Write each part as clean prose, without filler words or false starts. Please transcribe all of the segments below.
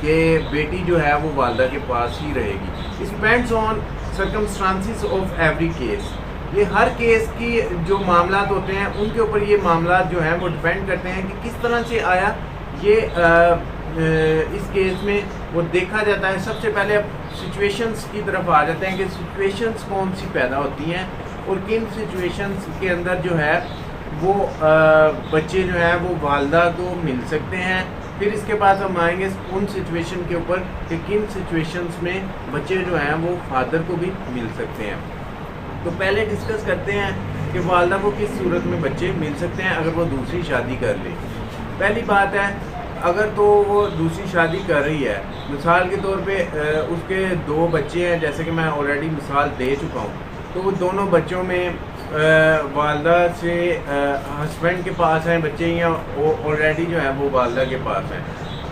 کہ بیٹی جو ہے وہ والدہ کے پاس ہی رہے گی. It depends on circumstances of every case. یہ ہر کیس کی جو معاملات ہوتے ہیں ان کے اوپر یہ معاملات جو ہیں وہ ڈپینڈ کرتے ہیں کہ کس طرح سے آیا. یہ اس کیس میں وہ دیکھا جاتا ہے. سب سے پہلے اب سچویشنز کی طرف آ جاتے ہیں کہ سچویشنز کون سی پیدا ہوتی ہیں اور کن سچویشنز کے اندر جو ہے وہ بچے جو ہیں وہ والدہ کو مل سکتے ہیں. پھر اس کے بعد ہم آئیں گے ان سچویشن کے اوپر کہ کن سچویشنز میں بچے جو ہیں وہ فادر کو بھی مل سکتے ہیں. تو پہلے ڈسکس کرتے ہیں کہ والدہ کو کس صورت میں بچے مل سکتے ہیں اگر وہ دوسری شادی کر لے. پہلی بات ہے اگر تو وہ دوسری شادی کر رہی ہے, مثال کے طور پہ اس کے 2 بچے ہیں, جیسے کہ میں آلریڈی مثال دے چکا ہوں, تو وہ دونوں بچوں میں والدہ سے ہسبینڈ کے پاس ہیں بچے, یا آلریڈی جو ہے وہ والدہ کے پاس ہیں.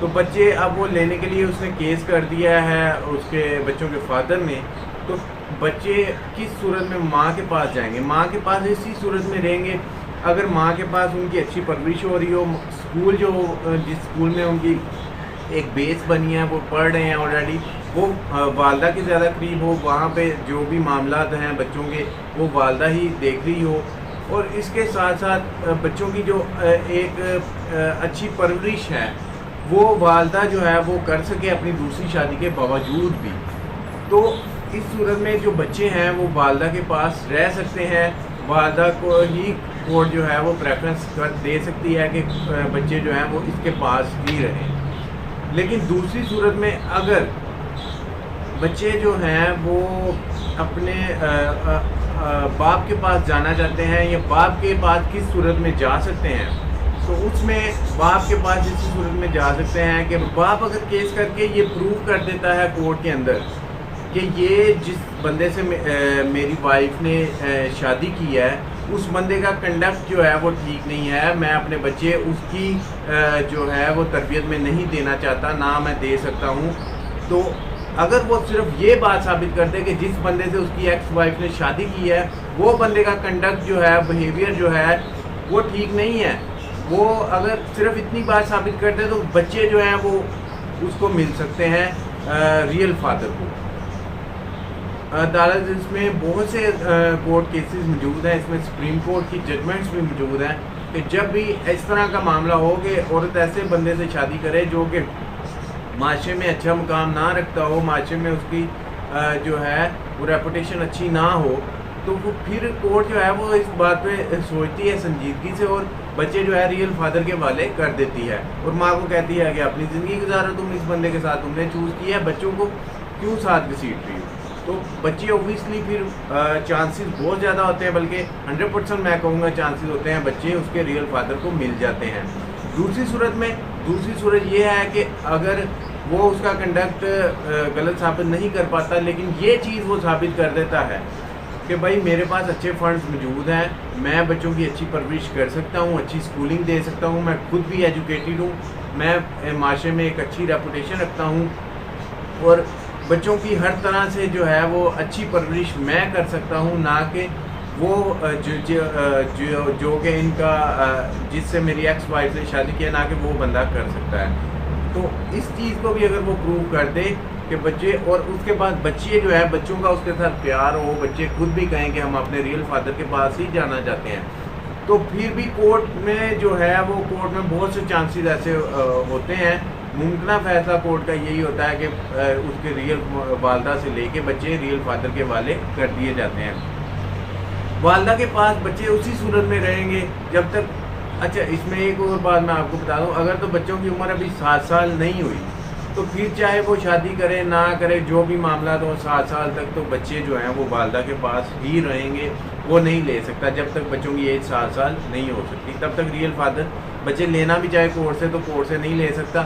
تو بچے اب وہ لینے کے لیے اس نے کیس کر دیا ہے اس کے بچوں کے فادر نے. تو بچے کس صورت میں ماں کے پاس جائیں گے؟ ماں کے پاس اسی صورت میں رہیں گے اگر ماں کے پاس ان کی اچھی پرورش ہو رہی ہو, اسکول جس اسکول میں ان کی ایک بیس بنی ہے وہ پڑھ رہے ہیں آلریڈی, وہ والدہ کے زیادہ قریب ہو, وہاں پہ جو بھی معاملات ہیں بچوں کے وہ والدہ ہی دیکھ رہی ہو, اور اس کے ساتھ ساتھ بچوں کی جو ایک اچھی پرورش ہے وہ والدہ جو ہے وہ کر سکے اپنی دوسری شادی کے باوجود بھی. تو اس صورت میں جو بچے ہیں وہ والدہ کے پاس رہ سکتے ہیں. والدہ کو ہی کورٹ جو ہے وہ پریفرنس دے سکتی ہے کہ بچے جو ہیں وہ اس کے پاس ہی رہیں. لیکن دوسری صورت میں اگر بچے جو ہیں وہ اپنے باپ کے پاس جانا چاہتے ہیں یا باپ کے پاس کس صورت میں جا سکتے ہیں, تو اس میں باپ کے پاس اسی صورت میں جا سکتے ہیں کہ باپ اگر کیس کر کے یہ پروو کر دیتا ہے کورٹ کے اندر کہ یہ جس بندے سے میری وائف نے شادی کی ہے اس بندے کا کنڈکٹ جو ہے وہ ٹھیک نہیں ہے, میں اپنے بچے اس کی جو ہے وہ تربیت میں نہیں دینا چاہتا, نہ میں دے سکتا ہوں. تو اگر وہ صرف یہ بات ثابت کر دے کہ جس بندے سے اس کی ایکس وائف نے شادی کی ہے وہ بندے کا کنڈکٹ جو ہے, بیہیویئر جو ہے وہ ٹھیک نہیں ہے, وہ اگر صرف اتنی بات ثابت کر دے تو بچے جو ہیں وہ اس کو مل سکتے ہیں ریئل فادر کو. عدالت اس میں بہت سے کورٹ کیسز موجود ہیں, اس میں سپریم کورٹ کی ججمنٹس بھی موجود ہیں کہ جب بھی اس طرح کا معاملہ ہو کہ عورت ایسے بندے سے شادی کرے جو کہ معاشرے میں اچھا مقام نہ رکھتا ہو, معاشرے میں اس کی جو ہے وہ ریپوٹیشن اچھی نہ ہو, تو وہ پھر کورٹ جو ہے وہ اس بات پہ سوچتی ہے سنجیدگی سے اور بچے جو ہے ریئل فادر کے حوالے کر دیتی ہے اور ماں کو کہتی ہے کہ اپنی زندگی گزارو, تم اس بندے کے ساتھ تم نے چوز کیا ہے, بچوں کو کیوں ساتھ گھسیٹ رہی ہو. تو بچے اوبیسلی پھر چانسز بہت زیادہ ہوتے ہیں, بلکہ 100% میں کہوں گا چانسز ہوتے ہیں بچے اس کے ریئل فادر کو مل جاتے ہیں. دوسری صورت یہ ہے کہ اگر وہ اس کا کنڈکٹ غلط ثابت نہیں کر پاتا لیکن یہ چیز وہ ثابت کر دیتا ہے کہ بھائی میرے پاس اچھے فنڈز موجود ہیں, میں بچوں کی اچھی پرورش کر سکتا ہوں, اچھی اسکولنگ دے سکتا ہوں, میں خود بھی ایجوکیٹڈ ہوں, میں معاشرے میں ایک اچھی ریپوٹیشن رکھتا ہوں اور بچوں کی ہر طرح سے جو ہے وہ اچھی پرورش میں کر سکتا ہوں, نہ کہ وہ جو کہ ان کا جس سے میری ایکس وائف نے شادی کیا نہ کہ وہ بندہ کر سکتا ہے. تو اس چیز کو بھی اگر وہ پروو کر دے کہ بچے, اور اس کے بعد بچے جو ہے بچوں کا اس کے ساتھ پیار ہو, بچے خود بھی کہیں کہ ہم اپنے ریئل فادر کے پاس ہی جانا چاہتے ہیں, تو پھر بھی کورٹ میں جو ہے وہ کورٹ میں بہت سے چانسز ایسے ہوتے ہیں. ممکنہ فیصلہ کورٹ کا یہی ہوتا ہے کہ اس کے ریئل والدہ سے لے کے بچے ریئل فادر کے حوالے کر دیے جاتے ہیں. والدہ کے پاس بچے اسی صورت میں رہیں گے جب تک. اچھا, اس میں ایک اور بات میں آپ کو بتا دوں, اگر تو بچوں کی عمر ابھی 7 سال نہیں ہوئی تو پھر چاہے وہ شادی کرے نہ کرے, جو بھی معاملات ہوں 7 سال تک تو بچے جو ہیں وہ والدہ کے پاس ہی رہیں گے, وہ نہیں لے سکتا جب تک بچوں کی ایج 7 سال نہیں ہو سکتی, تب تک ریئل فادر بچے لینا بھی چاہے کورٹ سے تو کورٹ سے نہیں لے سکتا.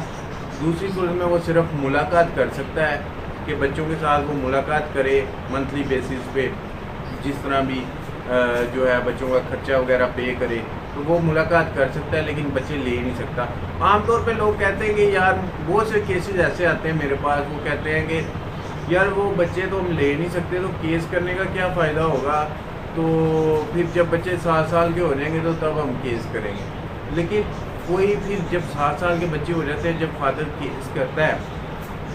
دوسری صورت میں وہ صرف ملاقات کر سکتا ہے کہ بچوں کے ساتھ وہ ملاقات کرے منتھلی بیسس پہ, جس طرح بھی جو ہے بچوں کا خرچہ وغیرہ پے کرے, تو وہ ملاقات کر سکتا ہے لیکن بچے لے نہیں سکتا. عام طور پہ لوگ کہتے ہیں کہ یار بہت سے کیسز ایسے آتے ہیں میرے پاس, وہ کہتے ہیں کہ یار وہ بچے تو ہم لے نہیں سکتے تو کیس کرنے کا کیا فائدہ ہوگا, تو پھر جب بچے 7 سال کے ہو جائیں گے تو تب ہم کیس کریں گے. لیکن کوئی پھر جب 7 سال کے بچے ہو جاتے ہیں, جب فادر کیس کرتا ہے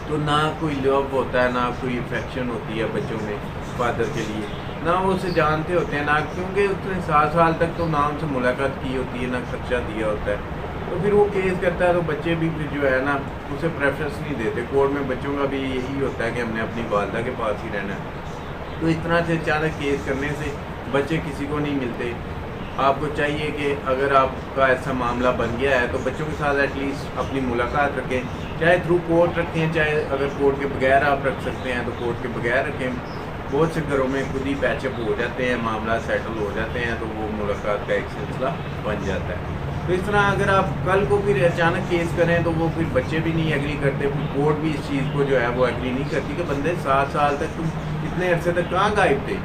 تو نہ کوئی لو ہوتا ہے، نہ کوئی افیکشن ہوتی ہے بچوں میں فادر کے لیے، نہ وہ اسے جانتے ہوتے ہیں، نہ کیونکہ اس نے 7 سال تک تو نہ ان سے ملاقات کی ہوتی ہے، نہ خرچہ دیا ہوتا ہے، تو پھر وہ کیس کرتا ہے تو بچے بھی پھر جو ہے نا اسے پریفرنس نہیں دیتے۔ کورٹ میں بچوں کا بھی یہی ہوتا ہے کہ ہم نے اپنی والدہ کے پاس ہی رہنا ہے، تو اس طرح سے اچانک کیس کرنے سے بچے کسی کو نہیں ملتے۔ آپ کو چاہیے کہ اگر آپ کا ایسا معاملہ بن گیا ہے تو بچوں کے ساتھ ایٹ لیسٹ اپنی ملاقات رکھیں، چاہے تھرو کورٹ رکھیں، چاہے اگر کورٹ کے بغیر آپ رکھ سکتے ہیں تو کورٹ کے بغیر رکھیں۔ بہت سے گھروں میں خود ہی پیچ اپ ہو جاتے ہیں، معاملہ سیٹل ہو جاتے ہیں، تو وہ ملاقات کا ایک سلسلہ بن جاتا ہے۔ تو اس طرح اگر آپ کل کو پھر اچانک کیس کریں تو وہ پھر بچے بھی نہیں ایگری کرتے، کورٹ بھی اس چیز کو جو ہے وہ ایگری نہیں کرتی کہ بندے 7 سال تک تم اتنے عرصے تک کہاں غائب تھے۔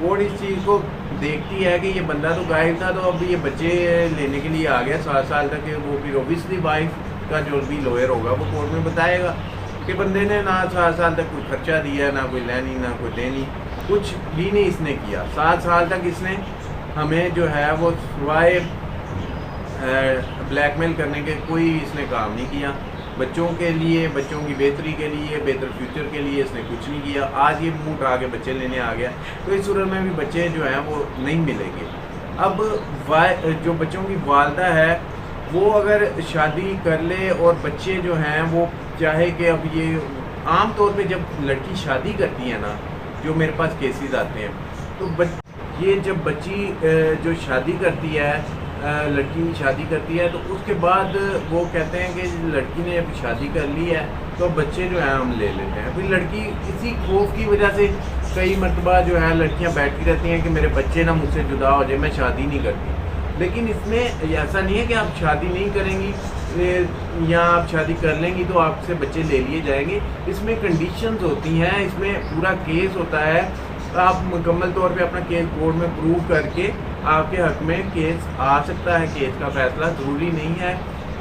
کورٹ اس چیز کو دیکھتی ہے کہ یہ بندہ تو غائب تھا، تو اب یہ بچے لینے کے لیے آ گیا 7 سال تک، وہ پھر اوبیسلی وائف کا جو بھی لوئر ہوگا وہ کورٹ میں بتائے گا کہ بندے نے نہ 7 سال تک کوئی خرچہ دیا، نہ کوئی لینی، نہ کوئی دینی، کچھ بھی نہیں اس نے کیا۔ 7 سال تک اس نے ہمیں جو ہے وہ سوائے بلیک میل کرنے کے کوئی اس نے کام نہیں کیا۔ بچوں کے لیے، بچوں کی بہتری کے لیے، بہتر فیوچر کے لیے اس نے کچھ نہیں کیا۔ آج یہ منہ اٹھا کے بچے لینے آ گیا، تو اس صورت میں بھی بچے جو ہیں وہ نہیں ملیں گے۔ اب جو بچوں کی والدہ ہے وہ اگر شادی کر لے اور بچے جو ہیں وہ چاہے کہ اب یہ عام طور پہ جب لڑکی شادی کرتی ہے نا، جو میرے پاس کیسز آتے ہیں، تو یہ جب بچی جو شادی کرتی ہے، لڑکی شادی کرتی ہے، تو اس کے بعد وہ کہتے ہیں کہ لڑکی نے اب شادی کر لی ہے تو بچے جو ہیں ہم لے لیتے ہیں۔ پھر لڑکی اسی خوف کی وجہ سے کئی مرتبہ جو ہے لڑکیاں بیٹھی رہتی ہیں کہ میرے بچے نہ مجھ سے جدا ہو جائے، میں شادی نہیں کرتی۔ لیکن اس میں ایسا نہیں ہے کہ آپ شادی نہیں کریں گی یا آپ شادی کر لیں گی تو آپ سے بچے لے لیے جائیں گے۔ اس میں کنڈیشنز ہوتی ہیں، اس میں پورا کیس ہوتا ہے، آپ مکمل طور پہ اپنا کیس کورٹ میں پروو کر کے آپ کے حق میں کیس آ سکتا ہے، کیس کا فیصلہ۔ ضروری نہیں ہے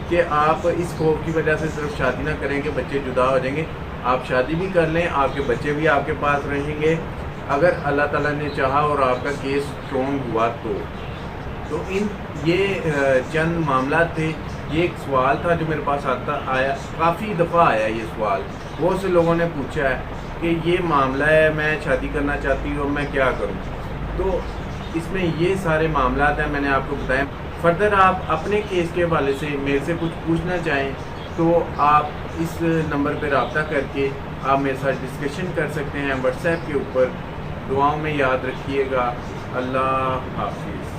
کہ آپ اس خوف کی وجہ سے صرف شادی نہ کریں کہ بچے جدا ہو جائیں گے، آپ شادی بھی کر لیں، آپ کے بچے بھی آپ کے پاس رہیں گے اگر اللہ تعالیٰ نے چاہا اور آپ کا کیس اسٹرانگ ہوا تو یہ چند معاملات تھے۔ یہ ایک سوال تھا جو میرے پاس آیا، کافی دفعہ آیا یہ سوال، بہت سے لوگوں نے پوچھا ہے کہ یہ معاملہ ہے، میں شادی کرنا چاہتی ہوں، میں کیا کروں؟ تو اس میں یہ سارے معاملات ہیں، میں نے آپ کو بتایا۔ فردر آپ اپنے کیس کے حوالے سے میرے سے کچھ پوچھنا چاہیں تو آپ اس نمبر پہ رابطہ کر کے آپ میرے ساتھ ڈسکشن کر سکتے ہیں واٹس ایپ کے اوپر۔ دعاؤں میں یاد رکھیے گا۔ اللہ حافظ۔